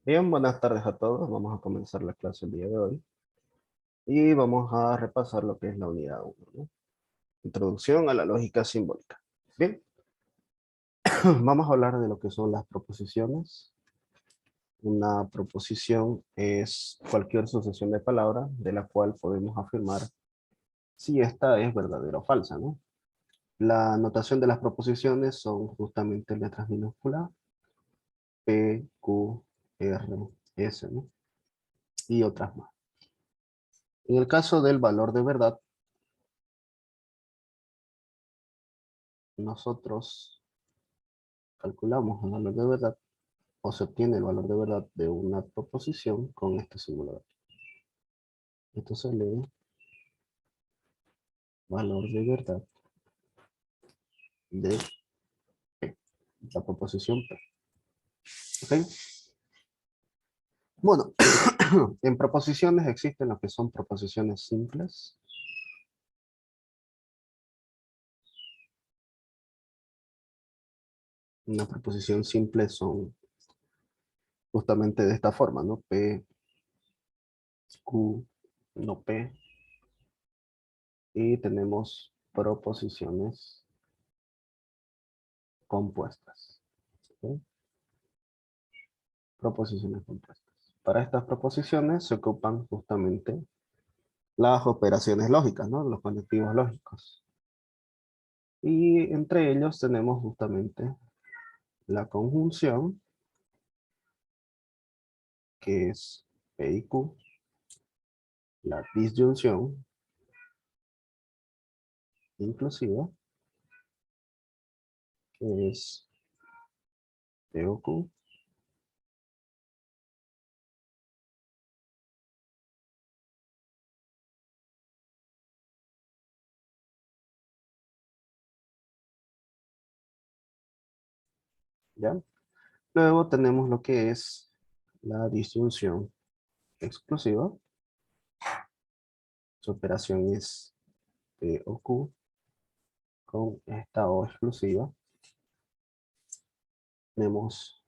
Bien, buenas tardes a todos. Vamos a comenzar la clase el día de hoy y vamos a repasar lo que es la unidad 1, ¿no? Introducción a la lógica simbólica. Bien, vamos a hablar de lo que son las proposiciones. Una proposición es cualquier sucesión de palabras de la cual podemos afirmar si esta es verdadera o falsa, ¿no? La notación de las proposiciones son justamente letras minúsculas P, Q, R, S, ¿no? Y otras más. En el caso del valor de verdad, nosotros calculamos el valor de verdad o se obtiene el valor de verdad de una proposición con este símbolo. Esto se lee valor de verdad de P, la proposición P. ¿Ok? Bueno, en proposiciones existen lo que son proposiciones simples. Una proposición simple son justamente de esta forma, ¿no? P, Q, no P. Y tenemos proposiciones compuestas. ¿Ok? Proposiciones compuestas. Para estas proposiciones se ocupan justamente las operaciones lógicas, ¿no? Los conectivos lógicos. Y entre ellos tenemos justamente la conjunción, que es P y Q, la disyunción inclusiva, que es P o Q, ¿ya? Luego tenemos lo que es la disyunción exclusiva. Su operación es P o Q con esta O exclusiva. Tenemos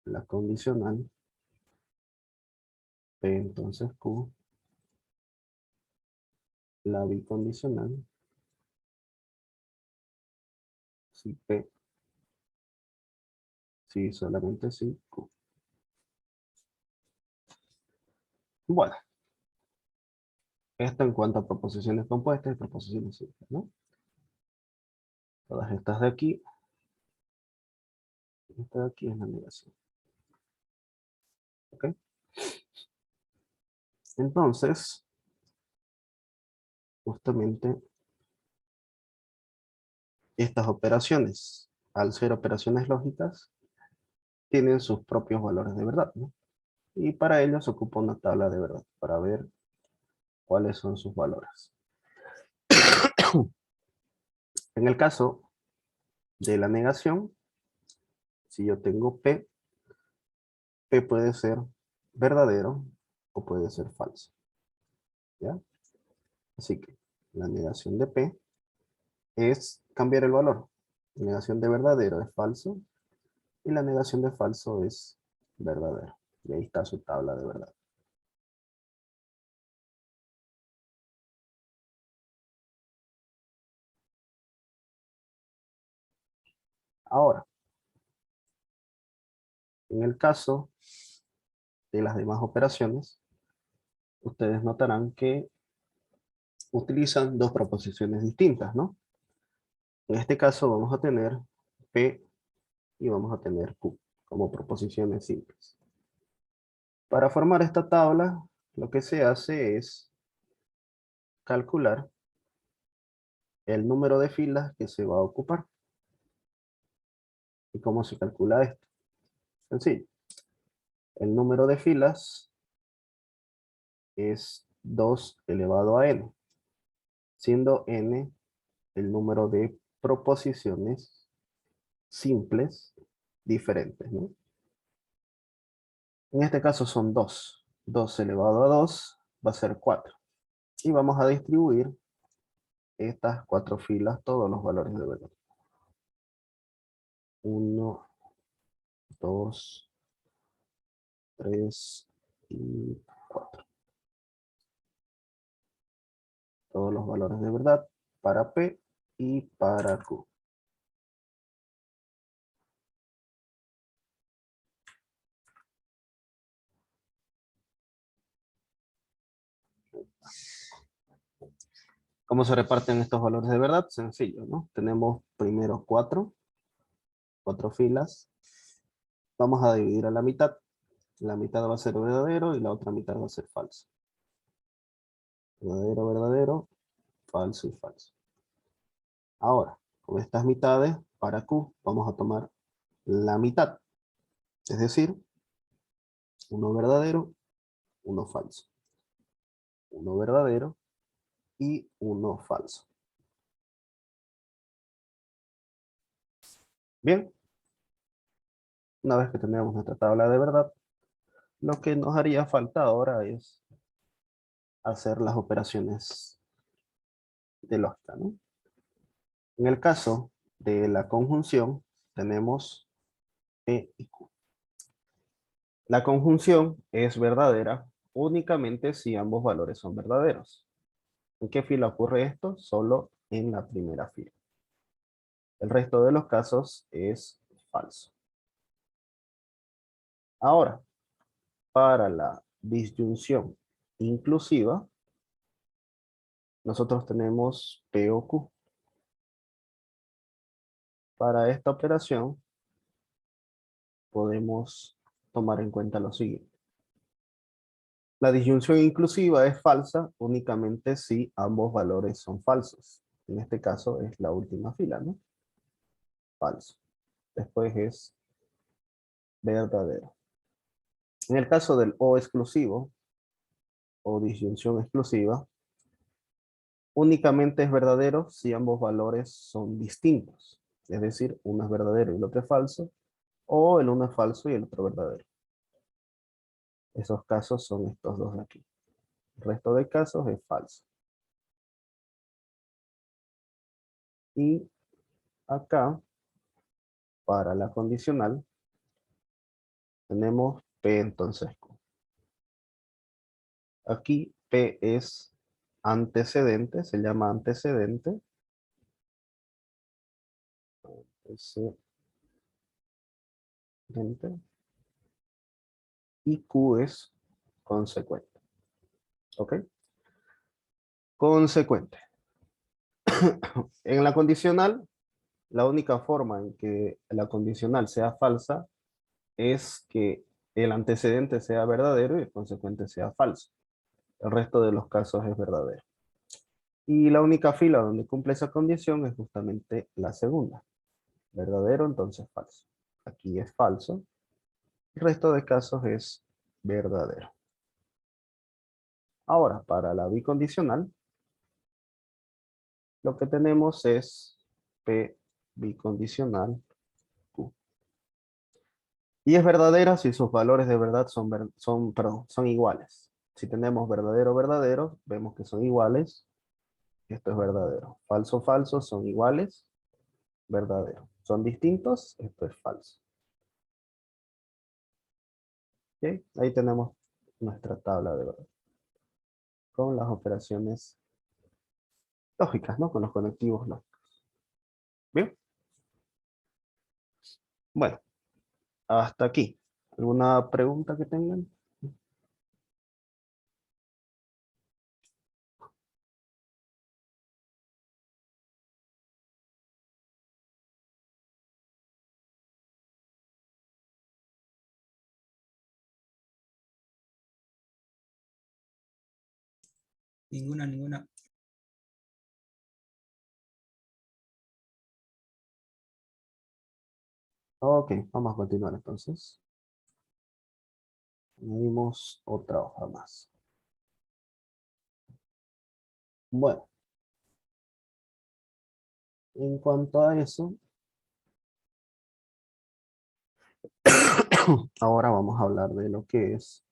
la condicional, P entonces Q, la bicondicional, si P, si solamente si Q. Bueno, esto en cuanto a proposiciones compuestas y proposiciones simples, ¿no? Todas estas de aquí, esta de aquí es la negación. ¿Ok? Entonces, justamente estas operaciones, al ser operaciones lógicas, tienen sus propios valores de verdad, ¿no? Y para ello se ocupa una tabla de verdad, para ver cuáles son sus valores. En el caso de la negación, si yo tengo P, P puede ser verdadero o puede ser falso, ¿ya? Así que la negación de P es cambiar el valor. La negación de verdadero es falso y la negación de falso es verdadero. Y ahí está su tabla de verdad. Ahora, en el caso de las demás operaciones, ustedes notarán que utilizan dos proposiciones distintas, ¿no? En este caso vamos a tener P y vamos a tener Q como proposiciones simples. Para formar esta tabla, lo que se hace es calcular el número de filas que se va a ocupar. ¿Y cómo se calcula esto? Sencillo. El número de filas es 2 elevado a n, siendo n el número de proposiciones simples diferentes, ¿no? En este caso son 2. 2 elevado a 2 va a ser 4. Y vamos a distribuir estas 4 filas todos los valores de verdad. 1, 2, 3 y 4. Todos los valores de verdad para P y para Q. ¿Cómo se reparten estos valores de verdad? Sencillo, ¿no? Tenemos primero 4 filas. Vamos a dividir a la mitad. La mitad va a ser verdadero y la otra mitad va a ser falso. Verdadero, verdadero, falso y falso. Ahora, con estas mitades, para Q, vamos a tomar la mitad. Es decir, uno verdadero, uno falso. Uno verdadero y uno falso. Bien, una vez que tenemos nuestra tabla de verdad, lo que nos haría falta ahora es hacer las operaciones de lógica, ¿no? En el caso de la conjunción, tenemos P y Q. La conjunción es verdadera únicamente si ambos valores son verdaderos. ¿En qué fila ocurre esto? Solo en la primera fila. El resto de los casos es falso. Ahora, para la disyunción inclusiva, nosotros tenemos P o Q. Para esta operación, podemos tomar en cuenta lo siguiente. La disyunción inclusiva es falsa únicamente si ambos valores son falsos. En este caso es la última fila, ¿no? Falso. Después es verdadero. En el caso del O exclusivo o disyunción exclusiva, únicamente es verdadero si ambos valores son distintos. Es decir, uno es verdadero y el otro es falso, o el uno es falso y el otro verdadero. Esos casos son estos dos de aquí. El resto de casos es falso. Y acá, para la condicional, tenemos P entonces Q. Aquí P es antecedente, se llama antecedente. Antecedente. Y Q es consecuente. ¿Ok? Consecuente. En la condicional, la única forma en que la condicional sea falsa es que el antecedente sea verdadero y el consecuente sea falso. El resto de los casos es verdadero. Y la única fila donde cumple esa condición es justamente la segunda. Verdadero, entonces falso. Aquí es falso. El resto de casos es verdadero. Ahora, para la bicondicional, lo que tenemos es P bicondicional Q. Y es verdadera si sus valores de verdad son iguales. Si tenemos verdadero, verdadero, vemos que son iguales. Esto es verdadero. Falso, falso, son iguales. Verdadero. Son distintos. Esto es falso. ¿Ok? Ahí tenemos nuestra tabla de verdad. Con las operaciones lógicas, ¿no? Con los conectivos lógicos. Bien. Bueno, hasta aquí. ¿Alguna pregunta que tengan? Ninguna, ninguna. Ok, vamos a continuar entonces. Añadimos otra hoja más. Bueno, en cuanto a eso, ahora vamos a hablar de lo que es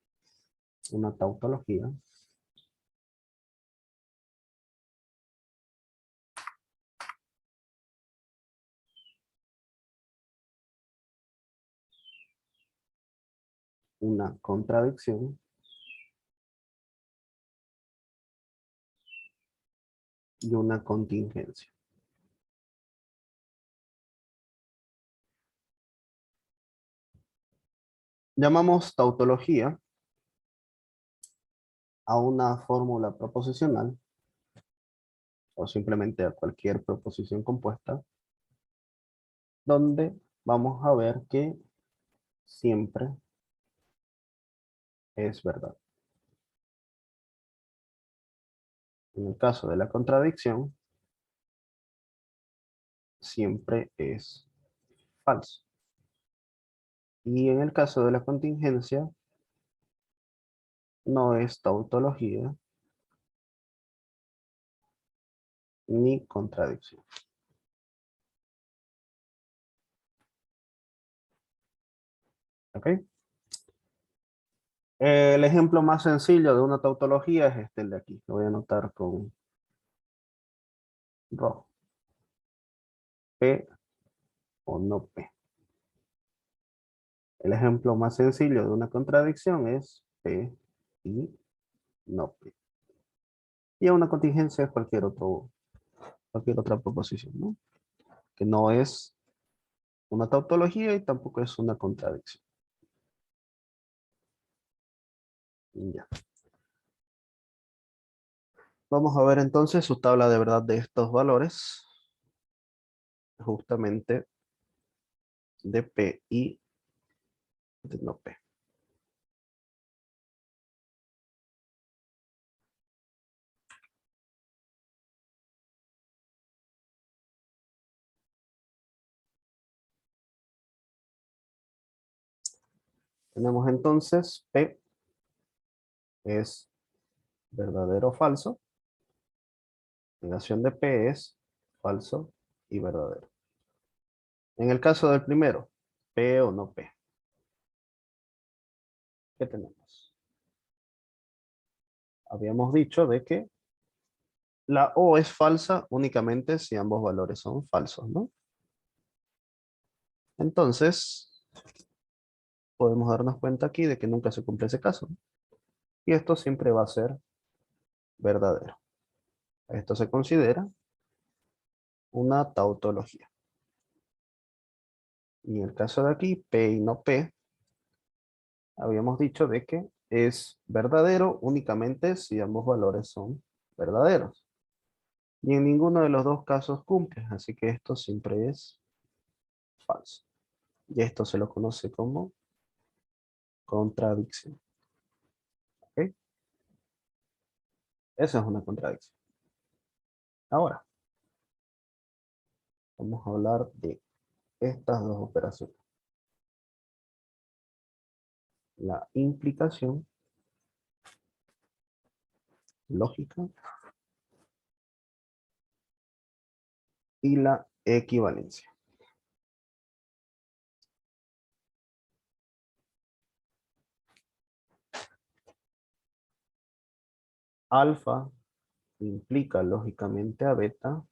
una tautología. una contradicción y una contingencia. Llamamos tautología a una fórmula proposicional o simplemente a cualquier proposición compuesta donde vamos a ver que siempre es verdad. En el caso de la contradicción, siempre es falso. Y en el caso de la contingencia, no es tautología ni contradicción. ¿Ok? El ejemplo más sencillo de una tautología es este el de aquí. Lo voy a anotar con rojo. P o no P. El ejemplo más sencillo de una contradicción es P y no P. Y una contingencia es cualquier otra proposición, ¿no? Que no es una tautología y tampoco es una contradicción. Ya. Vamos a ver entonces su tabla de verdad de estos valores, justamente de P y de no P. Tenemos entonces P es verdadero o falso. Negación de P es falso y verdadero. En el caso del primero, P o no P. ¿Qué tenemos? Habíamos dicho de que la O es falsa únicamente si ambos valores son falsos, ¿no? Entonces, podemos darnos cuenta aquí de que nunca se cumple ese caso. Y esto siempre va a ser verdadero. Esto se considera una tautología. Y en el caso de aquí, P y no P, habíamos dicho de que es verdadero únicamente si ambos valores son verdaderos. Y en ninguno de los dos casos cumple, así que esto siempre es falso. Y esto se lo conoce como contradicción. ¿Ok? Esa es una contradicción. Ahora, vamos a hablar de estas dos operaciones. La implicación lógica y la equivalencia. Alfa implica lógicamente a beta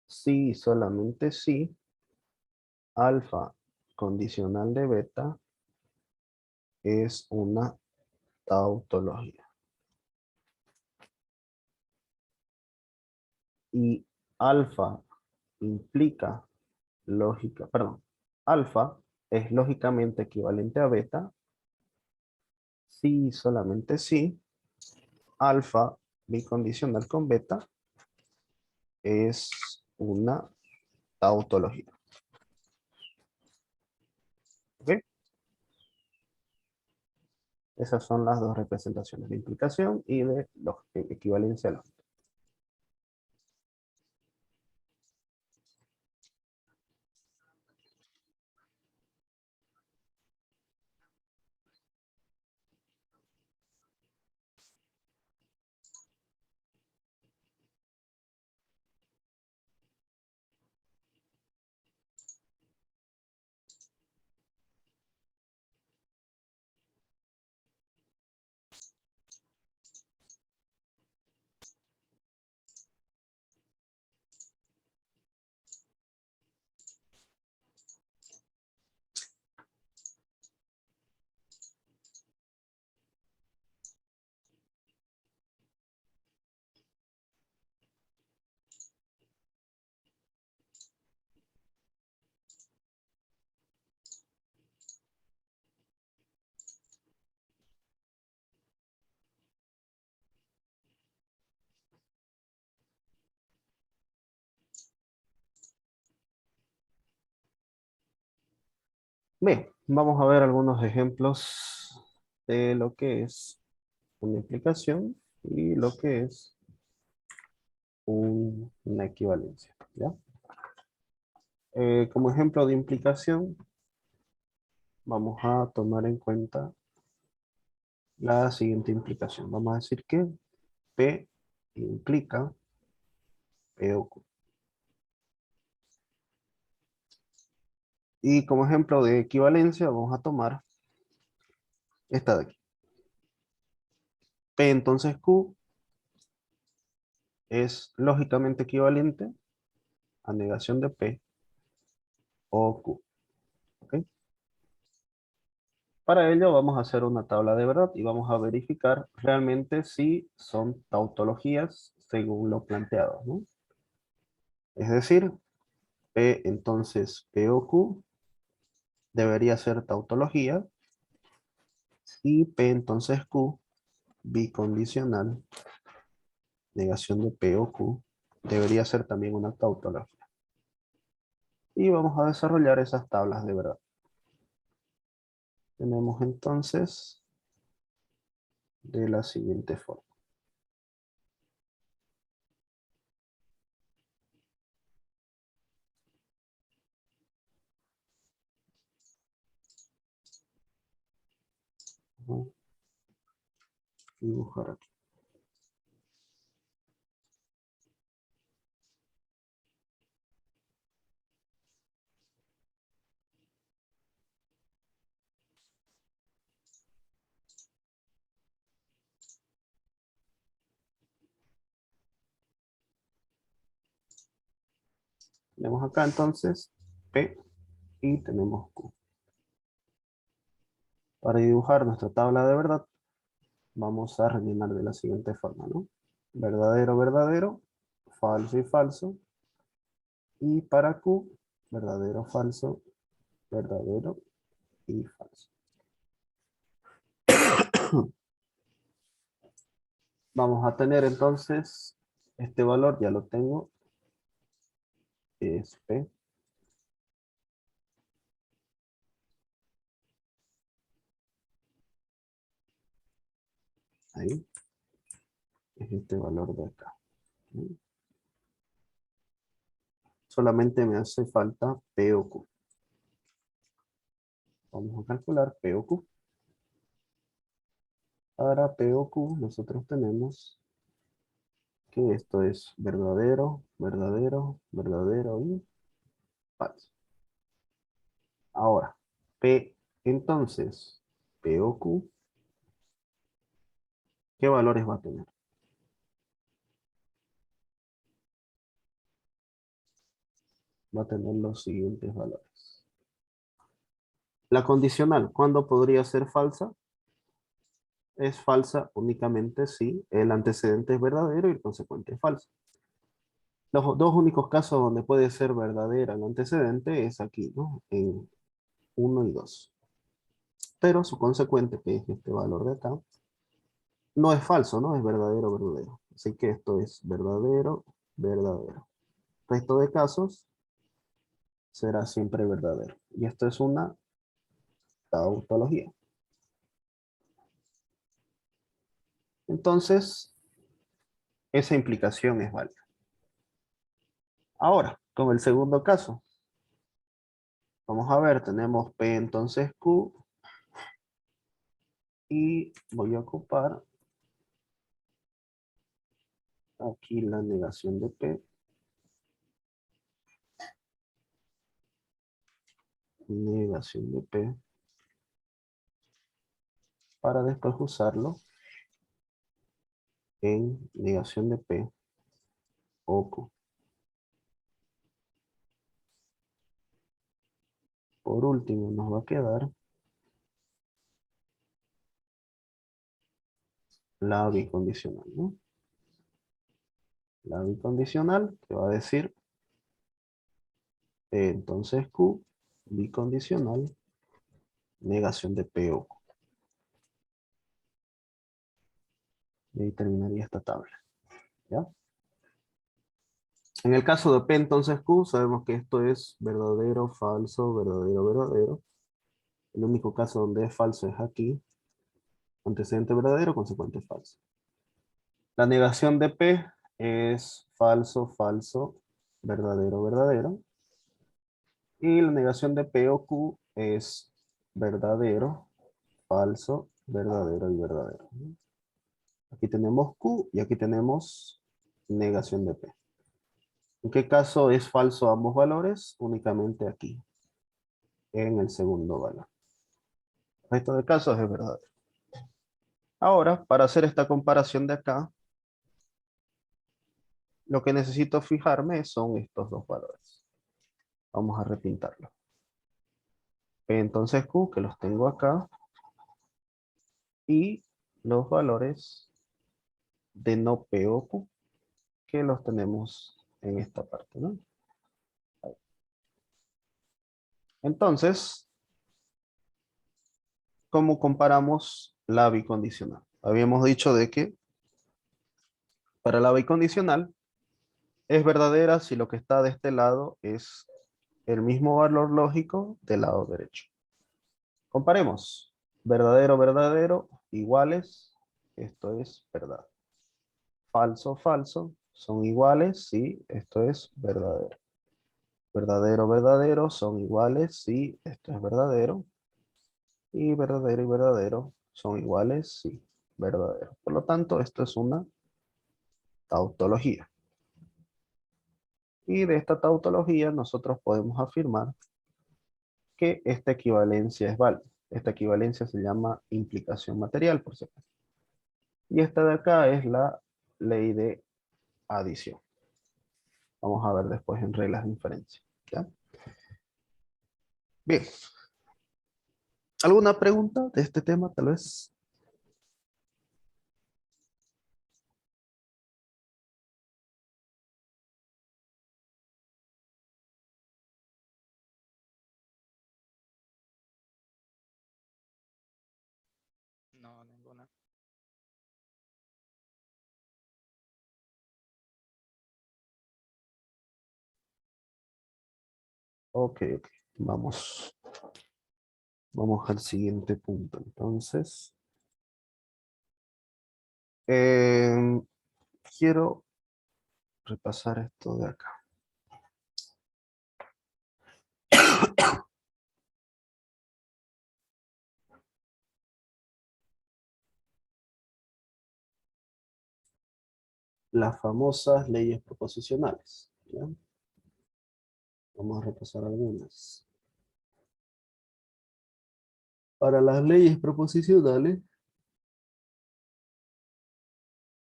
si y solamente si alfa condicional de beta es una tautología. Y alfa implica alfa es lógicamente equivalente a beta si y solamente si alfa bicondicional con beta es una tautología. ¿Ok? Esas son las dos representaciones de implicación y de equivalencia lógica. Bien, vamos a ver algunos ejemplos de lo que es una implicación y lo que es una equivalencia, ¿ya? Como ejemplo de implicación, vamos a tomar en cuenta la siguiente implicación. Vamos a decir que P implica P o Q. Y como ejemplo de equivalencia, vamos a tomar esta de aquí. P entonces Q es lógicamente equivalente a negación de P o Q. ¿Ok? Para ello vamos a hacer una tabla de verdad y vamos a verificar realmente si son tautologías según lo planteado, ¿no? Es decir, P entonces P o Q debería ser tautología y P entonces Q bicondicional, negación de P o Q, debería ser también una tautología. Y vamos a desarrollar esas tablas de verdad. Tenemos entonces de la siguiente forma. Vamos a dibujar aquí. Tenemos acá entonces P y tenemos Q. Para dibujar nuestra tabla de verdad, vamos a rellenar de la siguiente forma, ¿no? Verdadero, verdadero, falso y falso. Y para Q, verdadero, falso, verdadero y falso. Vamos a tener entonces, este valor ya lo tengo, es P. Ahí, es este valor de acá. ¿Sí? Solamente me hace falta P o Q. Vamos a calcular P o Q. Para P o Q nosotros tenemos que esto es verdadero, verdadero, verdadero y falso. Ahora, P, entonces, P o Q, ¿qué valores va a tener? Va a tener los siguientes valores. La condicional, ¿cuándo podría ser falsa? Es falsa únicamente si el antecedente es verdadero y el consecuente es falso. Los dos únicos casos donde puede ser verdadera el antecedente es aquí, ¿no? En 1 y 2. Pero su consecuente, que es este valor de acá, no es falso, ¿no? Es verdadero, verdadero. Así que esto es verdadero, verdadero. Resto de casos será siempre verdadero. Y esto es una tautología. Entonces, esa implicación es válida. Ahora, con el segundo caso, vamos a ver, tenemos P entonces Q y voy a ocupar aquí la negación de P, negación de P, para después usarlo en negación de P o Q. Por último, nos va a quedar la bicondicional, ¿no? La bicondicional que va a decir P entonces Q, bicondicional, negación de P o Q. Y ahí terminaría esta tabla, ¿ya? En el caso de P entonces Q, sabemos que esto es verdadero, falso, verdadero, verdadero. El único caso donde es falso es aquí. Antecedente verdadero, consecuente falso. La negación de P es falso, falso, verdadero, verdadero. Y la negación de P o Q es verdadero, falso, verdadero y verdadero. Aquí tenemos Q y aquí tenemos negación de P. ¿En qué caso es falso ambos valores? Únicamente aquí, en el segundo valor. El resto de casos es verdadero. Ahora, para hacer esta comparación de acá, lo que necesito fijarme son estos dos valores. Vamos a repintarlo. P entonces Q, que los tengo acá, y los valores de no P o Q, que los tenemos en esta parte, ¿no? Entonces, ¿cómo comparamos la bicondicional? Habíamos dicho de que para la bicondicional es verdadera si lo que está de este lado es el mismo valor lógico del lado derecho. Comparemos. Verdadero, verdadero, iguales. Esto es verdad. Falso, falso, son iguales si esto es verdadero. Verdadero, verdadero, son iguales si esto es verdadero. Y verdadero son iguales si verdadero. Por lo tanto, esto es una tautología. Y de esta tautología nosotros podemos afirmar que esta equivalencia es válida. Esta equivalencia se llama implicación material, por cierto. Y esta de acá es la ley de adición. Vamos a ver después en reglas de inferencia. ¿Ya? Bien. ¿Alguna pregunta de este tema, tal vez? No, ninguna. Ok, ok. Vamos. Vamos al siguiente punto. Entonces, em, quiero repasar esto de acá. Las famosas leyes proposicionales. ¿Ya? Vamos a repasar algunas. Para las leyes proposicionales,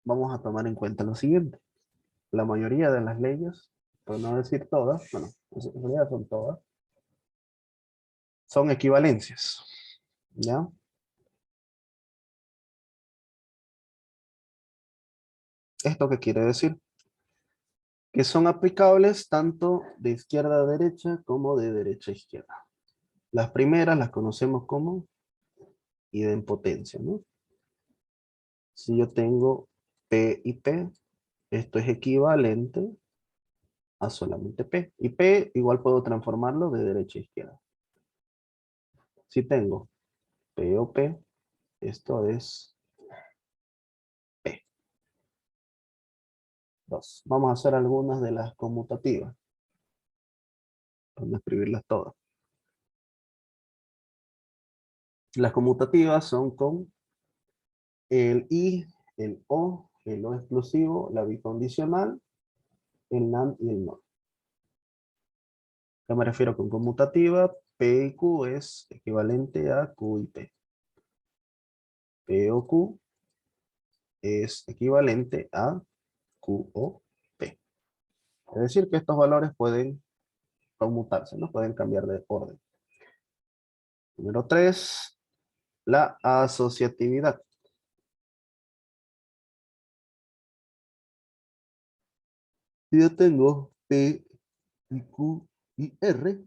vamos a tomar en cuenta lo siguiente. La mayoría de las leyes, por no decir todas, bueno, en realidad son todas, son equivalencias. ¿Ya? ¿Esto qué quiere decir? Que son aplicables tanto de izquierda a derecha como de derecha a izquierda. Las primeras las conocemos como idempotencia, ¿no? Si yo tengo P y P, esto es equivalente a solamente P. Y P igual puedo transformarlo de derecha a izquierda. Si tengo P o P, esto es P. Dos. Vamos a hacer algunas de las conmutativas. Vamos a escribirlas todas. Las conmutativas son con el I, el O exclusivo, la bicondicional, el NAND y el NOR. ¿Qué me refiero con conmutativa? P y Q es equivalente a Q y P. P o Q es equivalente a Q o P. Es decir, que estos valores pueden conmutarse, ¿no? Pueden cambiar de orden. Número 3, la asociatividad. Si yo tengo P y Q y R,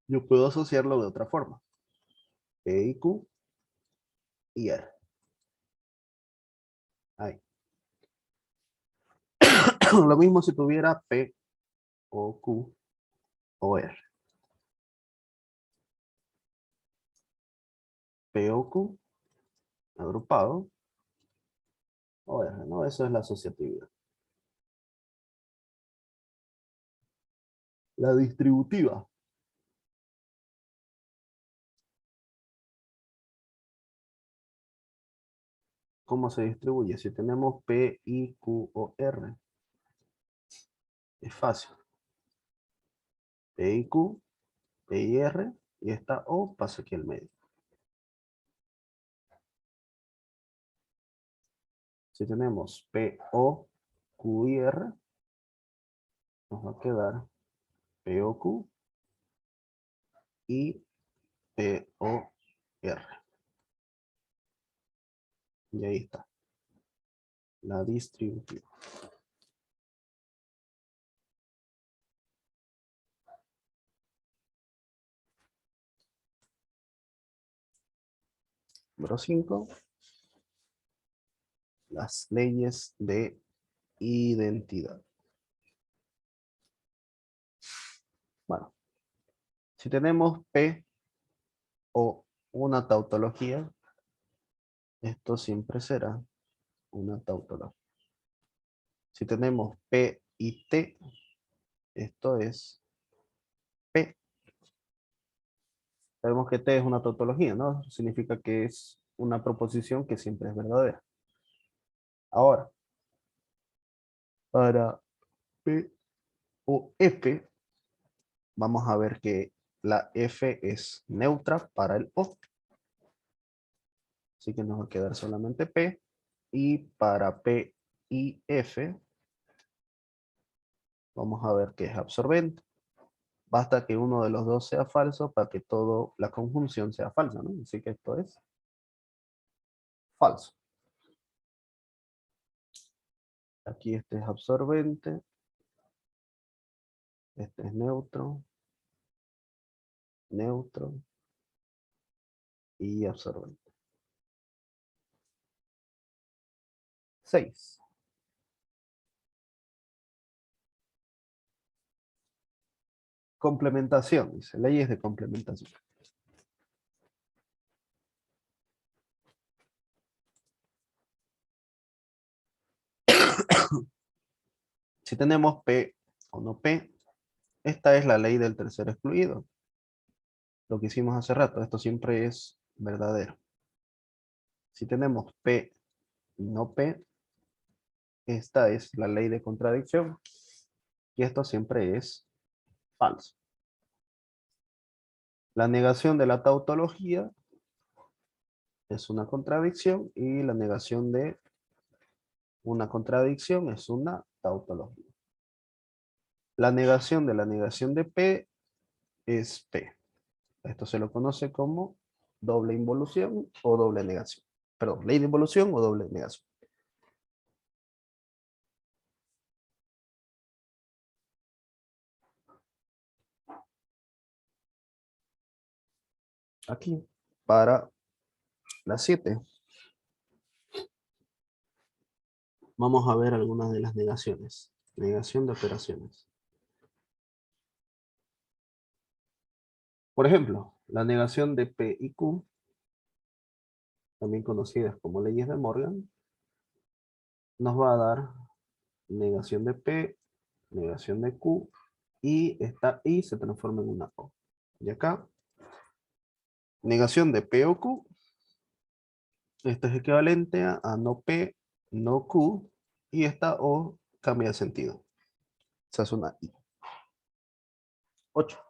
yo puedo asociarlo de otra forma. P y Q y R. Ahí. Lo mismo si tuviera P o Q o R. P o Q agrupado o R, ¿no? Eso es la asociatividad. La distributiva. ¿Cómo se distribuye? Si tenemos P, I, Q o R. Es fácil. P, I, Q, P, I, R. Y esta O pasa aquí al medio. Si tenemos P, O, Q y R, nos va a quedar P, O, Q y P, O, R. Y ahí está. La distributiva. Número 5. Las leyes de identidad. Bueno, si tenemos P o una tautología, esto siempre será una tautología. Si tenemos P y T, esto es P. Sabemos que T es una tautología, ¿no? Significa que es una proposición que siempre es verdadera. Ahora, para P o F, vamos a ver que la F es neutra para el O. Así que nos va a quedar solamente P. Y para P y F, vamos a ver que es absorbente. Basta que uno de los dos sea falso para que toda la conjunción sea falsa, ¿no? Así que esto es falso. Aquí este es absorbente. Este es neutro. Neutro. Y absorbente. 6. Complementación, dice. Leyes de complementación. Si tenemos P o no P, esta es la ley del tercer excluido. Lo que hicimos hace rato, esto siempre es verdadero. Si tenemos P y no P, esta es la ley de contradicción. Y esto siempre es falso. La negación de la tautología es una contradicción y la negación de una contradicción es una tautología. La negación de P es P. Esto se lo conoce como doble involución o doble negación. Perdón, ley de involución o doble negación. Aquí, para las 7, vamos a ver algunas de las negaciones. Negación de operaciones. Por ejemplo, la negación de P y Q, también conocidas como leyes de Morgan, nos va a dar negación de P, negación de Q, y esta I se transforma en una O. Y acá, negación de P o Q, esto es equivalente a no P, no Q, y esta O cambia de sentido. Se hace una I. 8.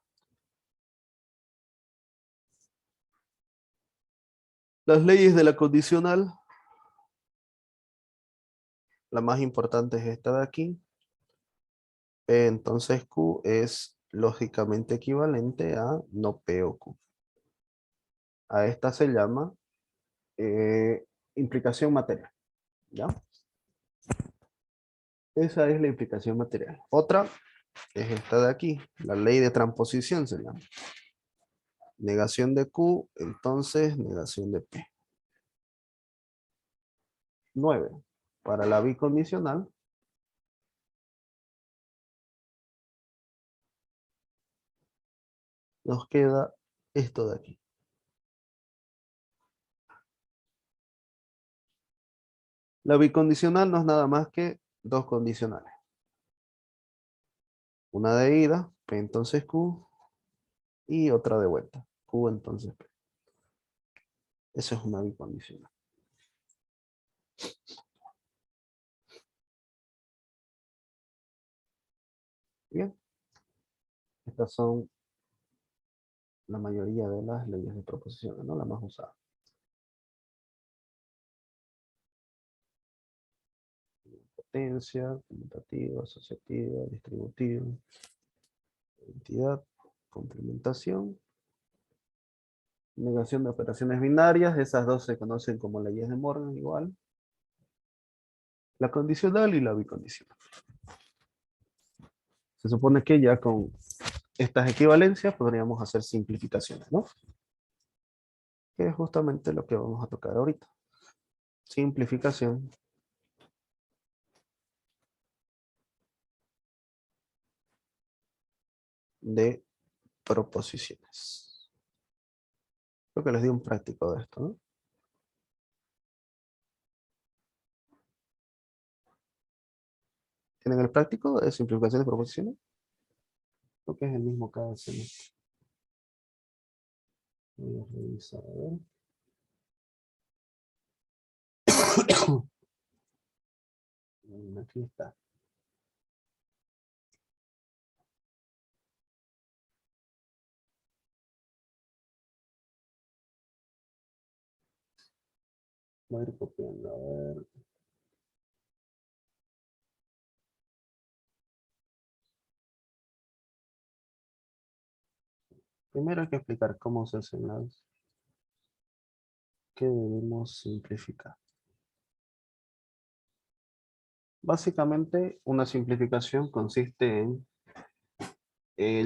Las leyes de la condicional, la más importante es esta de aquí. Entonces Q es lógicamente equivalente a no P o Q. A esta se llama implicación material. ¿Ya? Esa es la implicación material. Otra es esta de aquí, la ley de transposición se llama. Negación de Q, entonces negación de P. 9. Para la bicondicional, nos queda esto de aquí. La bicondicional no es nada más que dos condicionales. Una de ida, P entonces Q, y otra de vuelta, Q entonces P. Eso es una bicondicional. Bien, estas son la mayoría de las leyes de proposiciones, ¿no? La más usada. Potencia, conmutativa, asociativa, distributiva, identidad, complementación, negación de operaciones binarias, esas dos se conocen como leyes de Morgan igual. La condicional y la bicondicional. Se supone que ya con estas equivalencias podríamos hacer simplificaciones, ¿no? Que es justamente lo que vamos a tocar ahorita. Simplificación de proposiciones. Creo que les di un práctico de esto, ¿no? ¿Tienen el práctico de simplificación de proposiciones? Creo que es el mismo cada semestre. Voy a revisar, a ver. Aquí está. Voy a ir copiando, a ver. Primero hay que explicar cómo se hacen las que debemos simplificar. Básicamente, una simplificación consiste en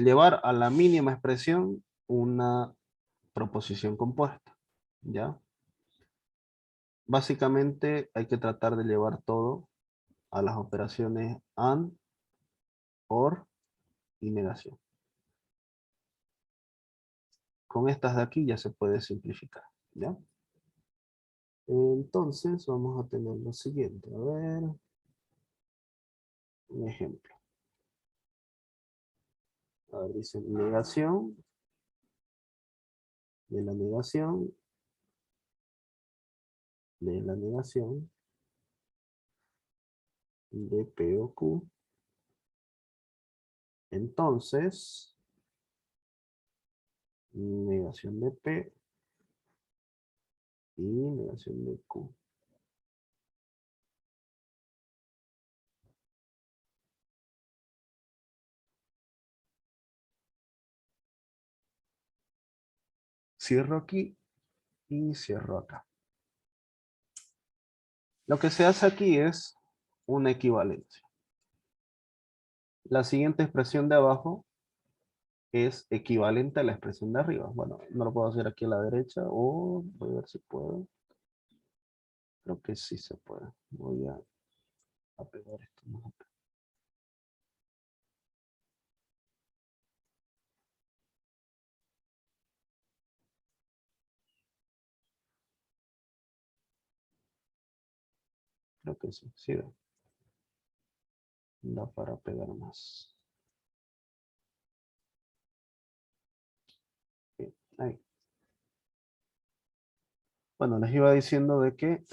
llevar a la mínima expresión una proposición compuesta, ¿ya? Básicamente hay que tratar de llevar todo a las operaciones AND, OR y negación. Con estas de aquí ya se puede simplificar, ¿ya? Entonces vamos a tener lo siguiente, a ver, un ejemplo. A ver, dice negación de la negación de la negación de P o Q. Entonces, negación de P y negación de Q. Cierro aquí y cierro acá. Lo que se hace aquí es una equivalencia. La siguiente expresión de abajo es equivalente a la expresión de arriba. Bueno, no lo puedo hacer aquí a la derecha o voy a ver si puedo. Creo que sí se puede. Voy a pegar esto más acá. Creo que sí, sí da. Da para pegar más. Bien, ahí. Bueno, les iba diciendo de que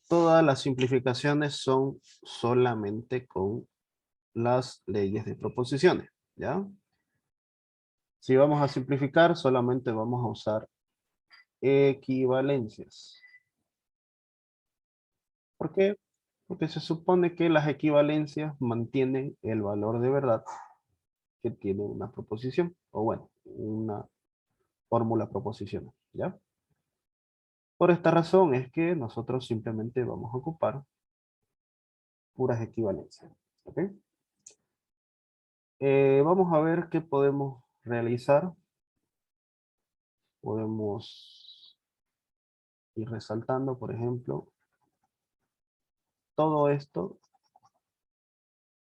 todas las simplificaciones son solamente con las leyes de proposiciones, ¿ya? Si vamos a simplificar, solamente vamos a usar equivalencias. ¿Por qué? Porque se supone que las equivalencias mantienen el valor de verdad que tiene una proposición, o bueno, una fórmula proposicional, ¿ya? Por esta razón es que nosotros simplemente vamos a ocupar puras equivalencias, ¿ok? Vamos a ver qué podemos realizar. Podemos ir resaltando, por ejemplo, todo esto,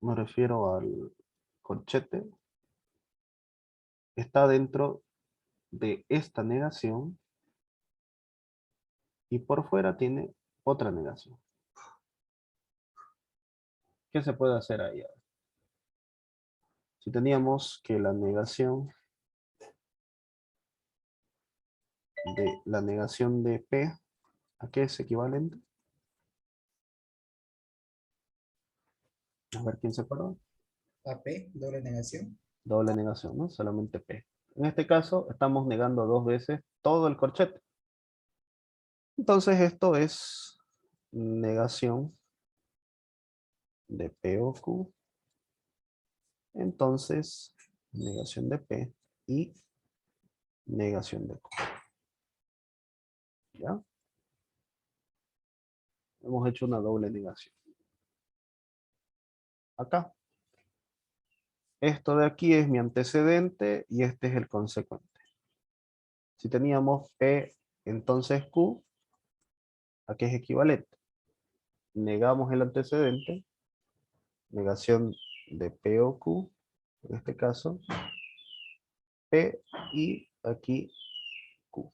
me refiero al corchete, está dentro de esta negación y por fuera tiene otra negación. ¿Qué se puede hacer ahí? Si teníamos que la negación de P, ¿a qué es equivalente? A ver quién se acuerda. AP, doble negación. Doble negación, ¿no? Solamente P. En este caso, estamos negando dos veces todo el corchete. Entonces, esto es negación de P o Q. Entonces, negación de P y negación de Q. ¿Ya? Hemos hecho una doble negación. Acá. Esto de aquí es mi antecedente y este es el consecuente. Si teníamos P, entonces Q, ¿a qué es equivalente? Negamos el antecedente, negación de P o Q, en este caso, P y aquí Q.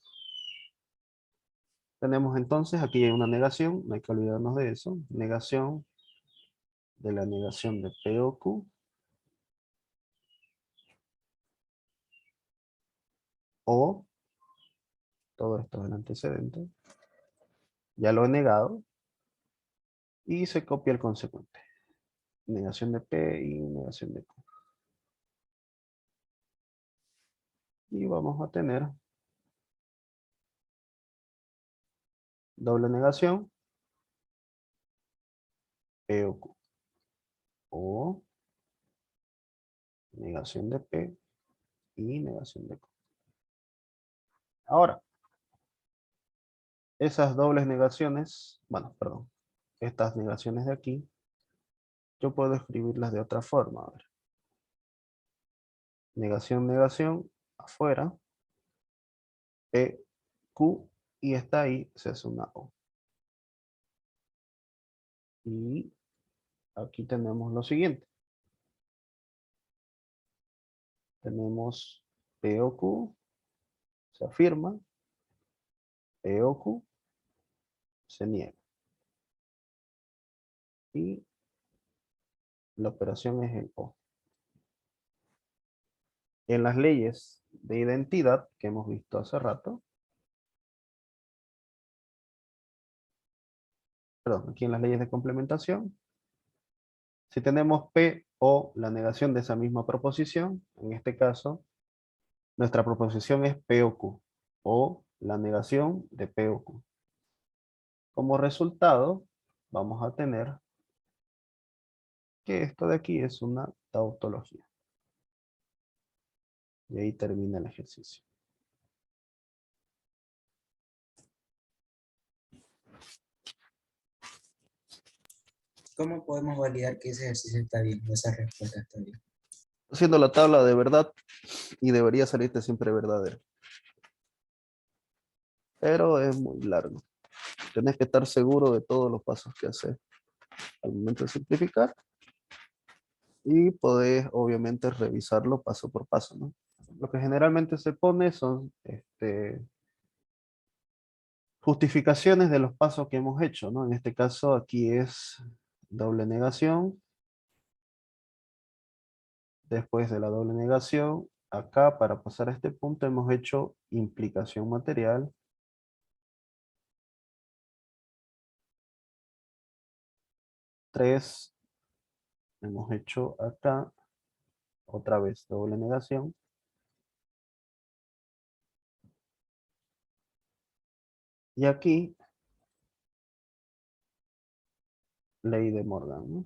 Tenemos entonces, aquí hay una negación, no hay que olvidarnos de eso, negación de la negación de P o Q, o, todo esto es el antecedente, ya lo he negado, y se copia el consecuente. Negación de P y negación de Q. Y vamos a tener doble negación, P o Q. O negación de P y negación de Q. Ahora, esas dobles negaciones, bueno, perdón, estas negaciones de aquí, yo puedo escribirlas de otra forma. A ver. Negación, negación, afuera, P, Q, y está ahí, se hace una O. Y aquí tenemos lo siguiente. Tenemos P o Q, se afirma, P o Q, se niega. Y la operación es el O. En las leyes de identidad que hemos visto hace rato, perdón, aquí en las leyes de complementación, si tenemos P o la negación de esa misma proposición, en este caso, nuestra proposición es P o Q, o la negación de P o Q. Como resultado, vamos a tener que esto de aquí es una tautología. Y ahí termina el ejercicio. ¿Cómo podemos validar que ese ejercicio está bien o esa respuesta está bien? Haciendo la tabla de verdad y debería salirte siempre verdadero. Pero es muy largo. Tenés que estar seguro de todos los pasos que haces al momento de simplificar. Y podés obviamente revisarlo paso por paso, ¿no? Lo que generalmente se pone son justificaciones de los pasos que hemos hecho, ¿no? En este caso aquí es doble negación. Después de la doble negación, acá para pasar a este punto hemos hecho implicación material. Tres, hemos hecho acá otra vez doble negación. Y aquí, ley de Morgan, ¿no?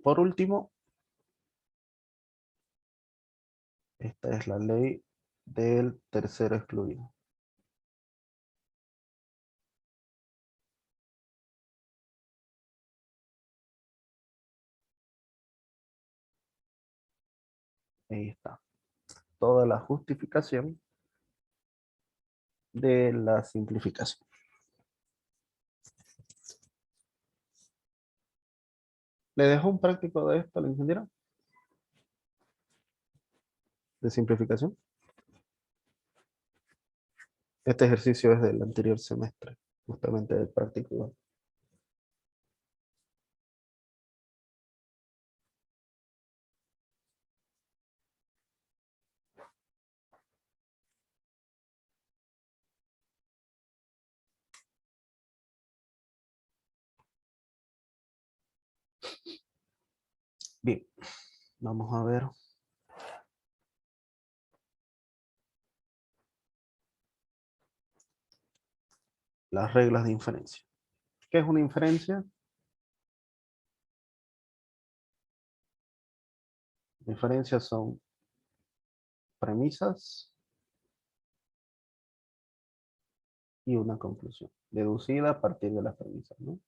Por último, esta es la ley del tercero excluido. Ahí está. Toda la justificación de la simplificación. ¿Le dejo un práctico de esto a la ingeniera? De simplificación. Este ejercicio es del anterior semestre, justamente del práctico 2. Bien, vamos a ver. Las reglas de inferencia. ¿Qué es una inferencia? Inferencias son premisas y una conclusión, deducida a partir de las premisas, ¿no?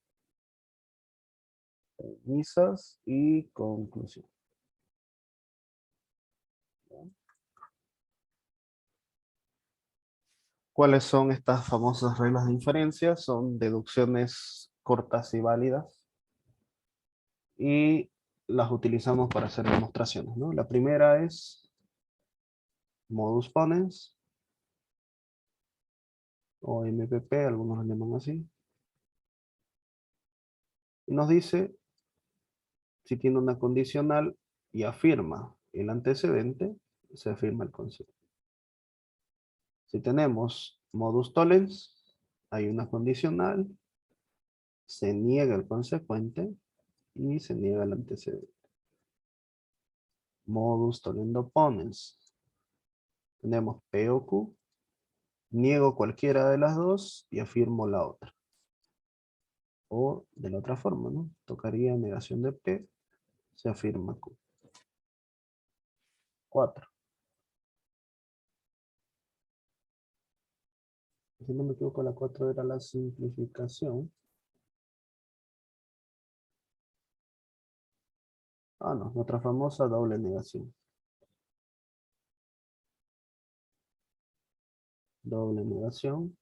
Premisas y conclusión. ¿Cuáles son estas famosas reglas de inferencia? Son deducciones cortas y válidas y las utilizamos para hacer demostraciones, ¿no? La primera es modus ponens o MPP, algunos lo llaman así. Y nos dice si tiene una condicional y afirma el antecedente, se afirma el concepto. Si tenemos modus tollens, hay una condicional, se niega el consecuente y se niega el antecedente. Modus tollendo ponens. Tenemos P o Q, niego cualquiera de las dos y afirmo la otra. O de la otra forma, ¿no? Tocaría negación de P, se afirma Q. 4. Si no me equivoco, la 4 era la simplificación. Ah, no, nuestra famosa doble negación. Doble negación.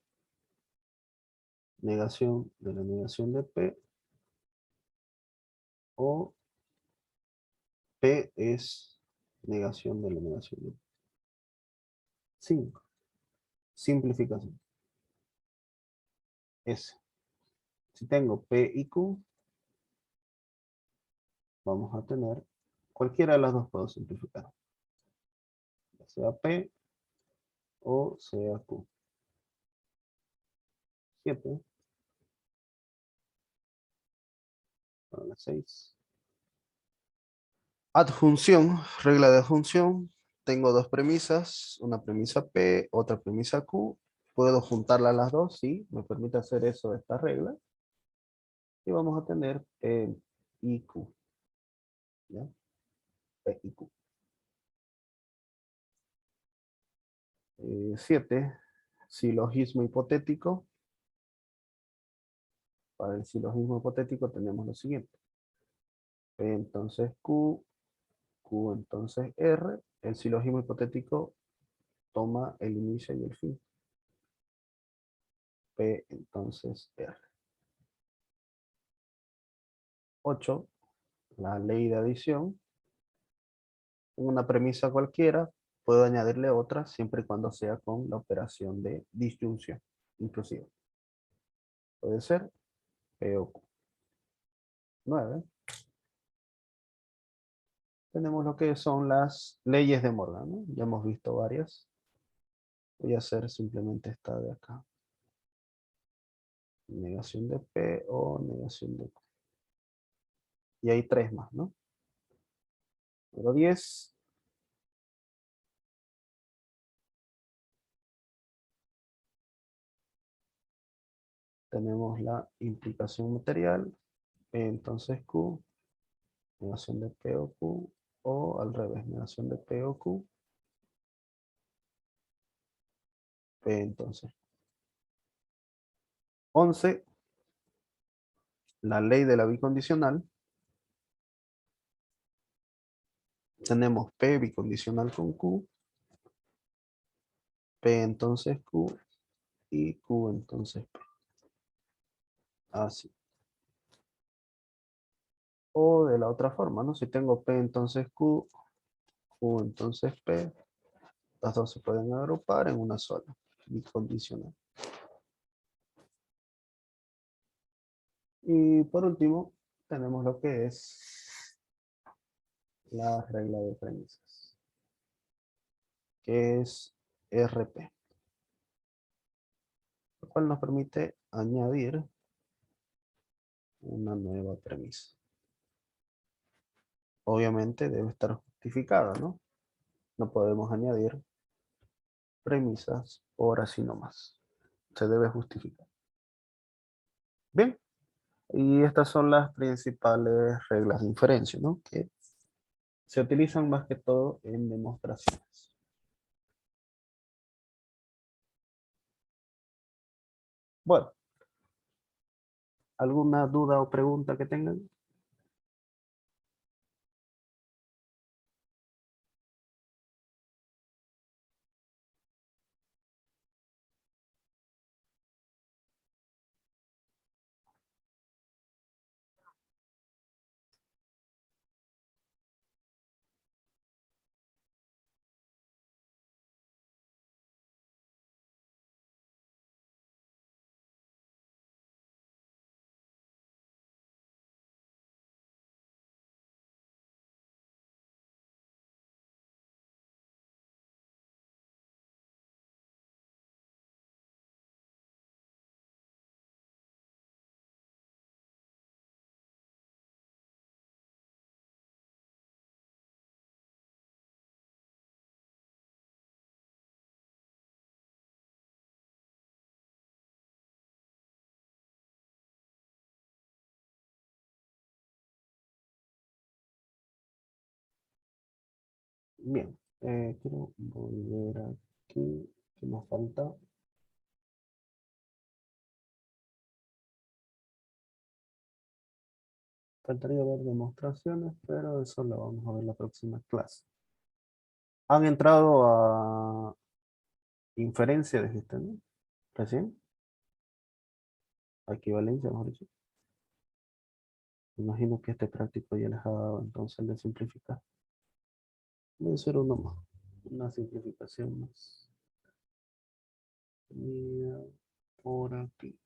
Negación de la negación de P. O P es negación de la negación de P. 5. Simplificación. S. Si tengo P y Q, vamos a tener cualquiera de las dos puedo simplificar. Ya sea P o sea Q. 7. Para las 6. Adjunción, regla de adjunción. Tengo dos premisas, una premisa P, otra premisa Q. Puedo juntarlas las dos, sí, me permite hacer eso esta regla. Y vamos a tener P y Q. ¿Ya? P y Q. 7. Silogismo hipotético. Para el silogismo hipotético tenemos lo siguiente. P entonces Q, Q entonces R. El silogismo hipotético toma el inicio y el fin. P entonces R. 8. La ley de adición. En una premisa cualquiera puedo añadirle otra siempre y cuando sea con la operación de disyunción inclusive. Puede ser P o Q. 9. Tenemos lo que son las leyes de Morgan, ¿no? Ya hemos visto varias. Voy a hacer simplemente esta de acá. Negación de P o negación de Q. Y hay 3 más, ¿no? Número 10. Tenemos la implicación material. P entonces Q. Negación de P o Q. O al revés, negación de P o Q. P entonces. 11. La ley de la bicondicional. Tenemos P bicondicional con Q. P entonces Q. Y Q entonces P. Así. O de la otra forma, ¿no? Si tengo P entonces Q entonces P, las dos se pueden agrupar en una sola. bicondicional. Y por último, tenemos lo que es la regla de premisas, que es RP, lo cual nos permite añadir una nueva premisa. Obviamente debe estar justificada, ¿no? No podemos añadir premisas por así nomás. Se debe justificar. Bien, y estas son las principales reglas de inferencia, ¿no? Que se utilizan más que todo en demostraciones. Bueno, ¿alguna duda o pregunta que tengan? Bien, quiero volver aquí. ¿Qué nos falta? Faltaría ver demostraciones, pero eso lo vamos a ver en la próxima clase. ¿Han entrado a inferencia, dijiste, no? ¿Recién? A equivalencia, mejor dicho. Imagino que este práctico ya les ha dado entonces el de simplificar. Voy a hacer uno más. Una simplificación más. Mira, por aquí.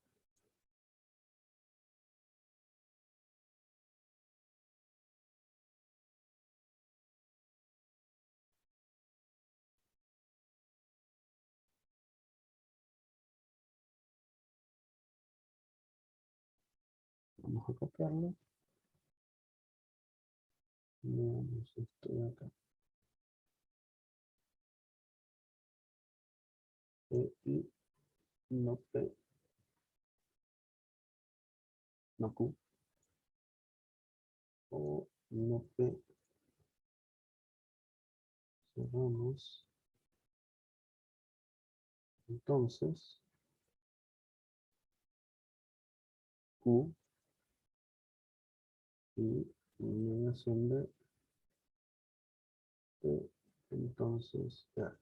Vamos a copiarlo. Veamos esto de acá. P, I, no P, no Q. O no P. Cerramos. Entonces, Q y negación de P. Entonces, ya.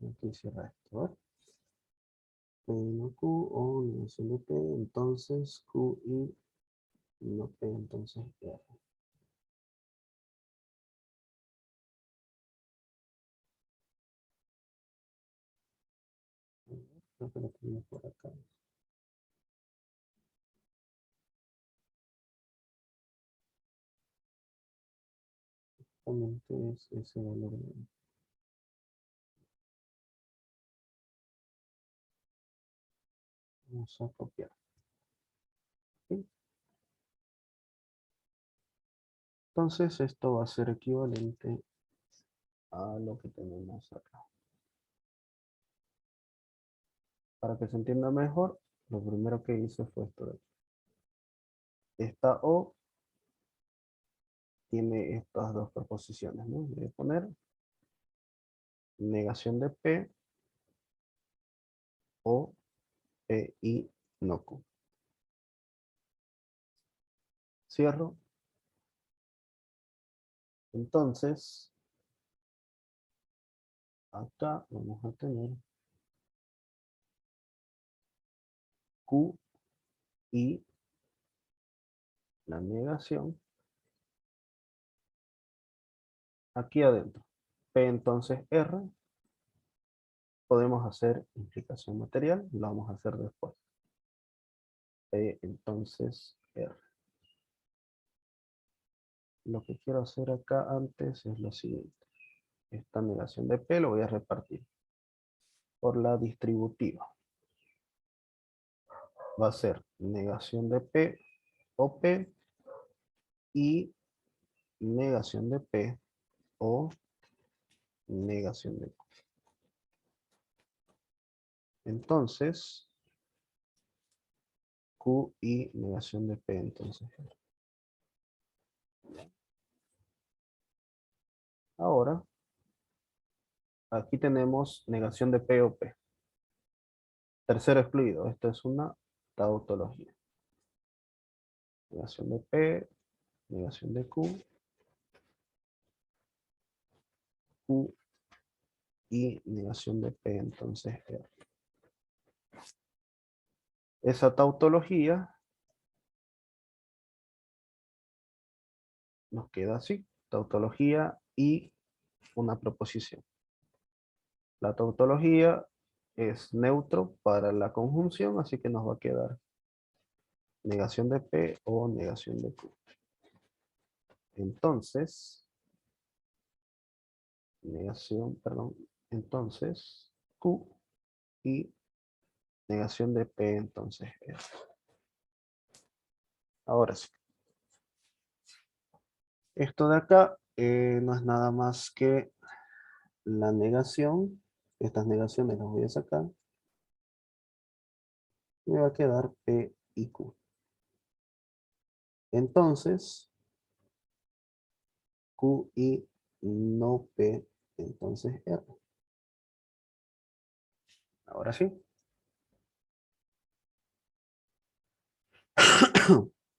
Aquí cierra esto. ¿Ver? P no Q o negación de P. Entonces, Q y no P. Entonces, R. Creo que lo tengo por acá. Justamente es ese valor de... Vamos a copiar. ¿Sí? Entonces esto va a ser equivalente a lo que tenemos acá. Para que se entienda mejor, lo primero que hice fue esto de aquí. Esta O tiene estas dos proposiciones, ¿no? Voy a poner negación de P o P y no Q. Cierro. Entonces, acá vamos a tener Q y la negación aquí adentro. P entonces R. Podemos hacer implicación material. Lo vamos a hacer después. P entonces R. Lo que quiero hacer acá antes es lo siguiente. Esta negación de P lo voy a repartir por la distributiva. Va a ser negación de P o P y negación de P o negación de Q. Entonces, Q y negación de P, entonces. Ahora, aquí tenemos negación de P o P. Tercero excluido, esto es una tautología. Negación de P, negación de Q y negación de P, entonces R. Esa tautología nos queda así, tautología y una proposición. La tautología es neutro para la conjunción, así que nos va a quedar negación de P o negación de Q. Entonces, entonces Q y negación de P, entonces R. Ahora sí. Esto de acá no es nada más que la negación. Estas negaciones las voy a sacar. Me va a quedar P y Q. Entonces, Q y no P, entonces R. Ahora sí.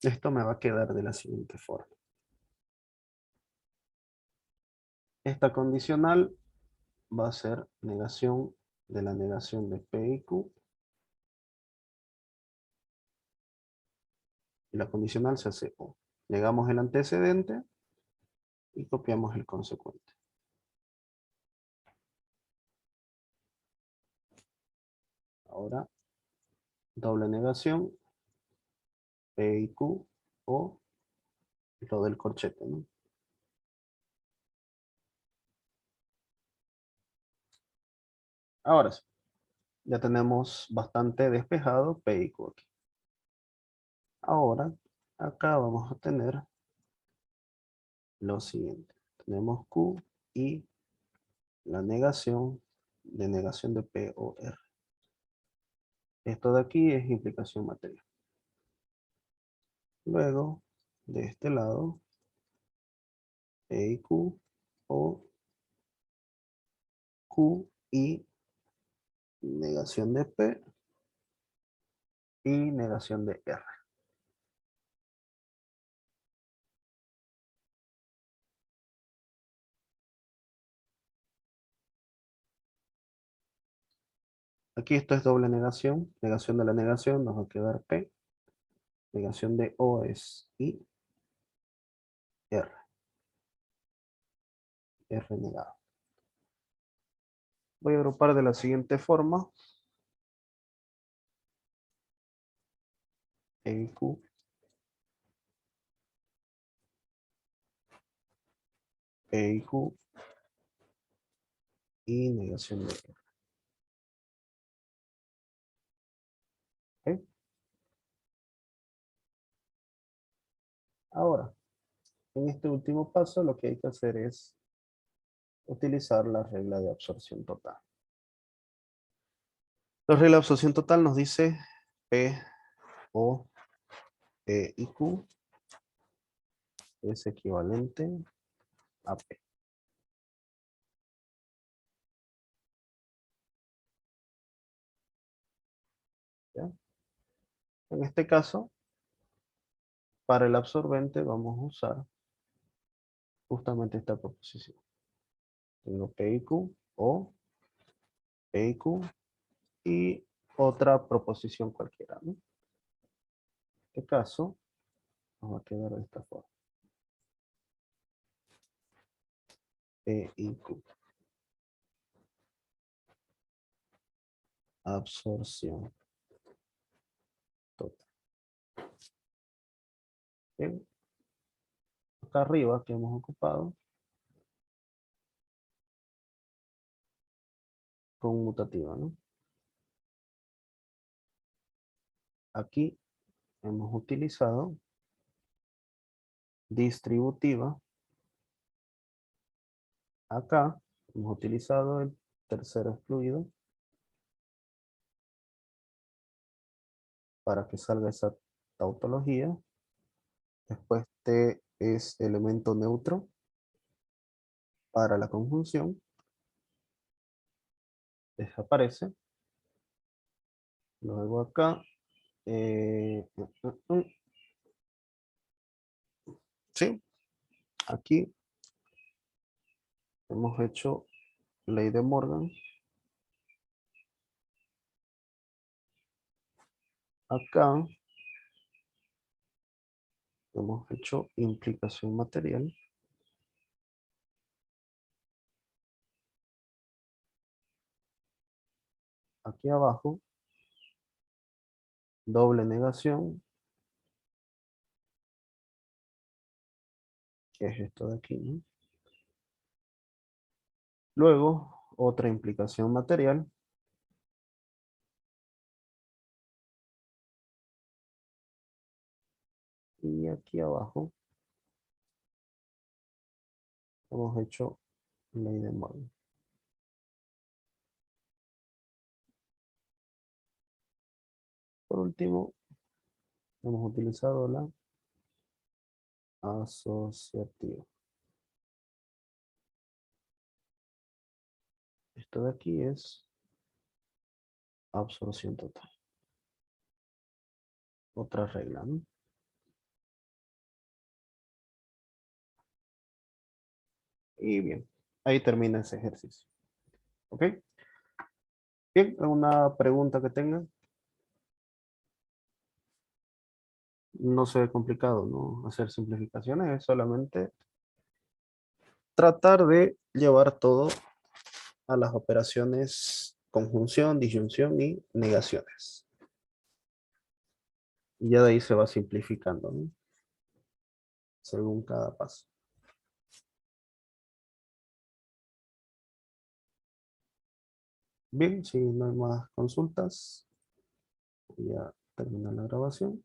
Esto me va a quedar de la siguiente forma. Esta condicional va a ser negación de la negación de P y Q. Y la condicional se hace O. Negamos el antecedente y copiamos el consecuente. Ahora, doble negación, P y Q, o lo del corchete, ¿no? Ahora sí, ya tenemos bastante despejado P y Q aquí. Ahora, acá vamos a tener lo siguiente. Tenemos Q y la negación de P o R. Esto de aquí es implicación material. Luego, de este lado, P y Q o Q y negación de P y negación de R. Aquí esto es doble negación. Negación de la negación nos va a quedar P. Negación de O es I. R. R negado. Voy a agrupar de la siguiente forma. P y Q. P y Q. Y negación de R. ¿Ok? Ahora, en este último paso lo que hay que hacer es utilizar la regla de absorción total. La regla de absorción total nos dice P o P y Q es equivalente a P. ¿Ya? En este caso, para el absorbente vamos a usar justamente esta proposición. Tengo P y Q o P y Q y otra proposición cualquiera, ¿no? En este caso, nos va a quedar de esta forma. P y Q. Absorción total. Bien. Acá arriba que hemos ocupado, conmutativa, ¿no? Aquí hemos utilizado distributiva. Acá hemos utilizado el tercer excluido para que salga esa tautología. Después T es elemento neutro para la conjunción. Desaparece. Luego acá. Sí, aquí hemos hecho ley de Morgan. Acá hemos hecho implicación material. Aquí abajo, doble negación, que es esto de aquí, ¿no? Luego, otra implicación material. Y aquí abajo hemos hecho ley de Morgan. Por último, hemos utilizado la asociativa. Esto de aquí es absorción total. Otra regla, ¿no? Y bien, ahí termina ese ejercicio. ¿Ok? Bien, ¿alguna pregunta que tengan? No se ve complicado, ¿no? Hacer simplificaciones es solamente tratar de llevar todo a las operaciones conjunción, disyunción y negaciones. Y ya de ahí se va simplificando, ¿no? Según cada paso. Bien, si no hay más consultas, ya termina la grabación.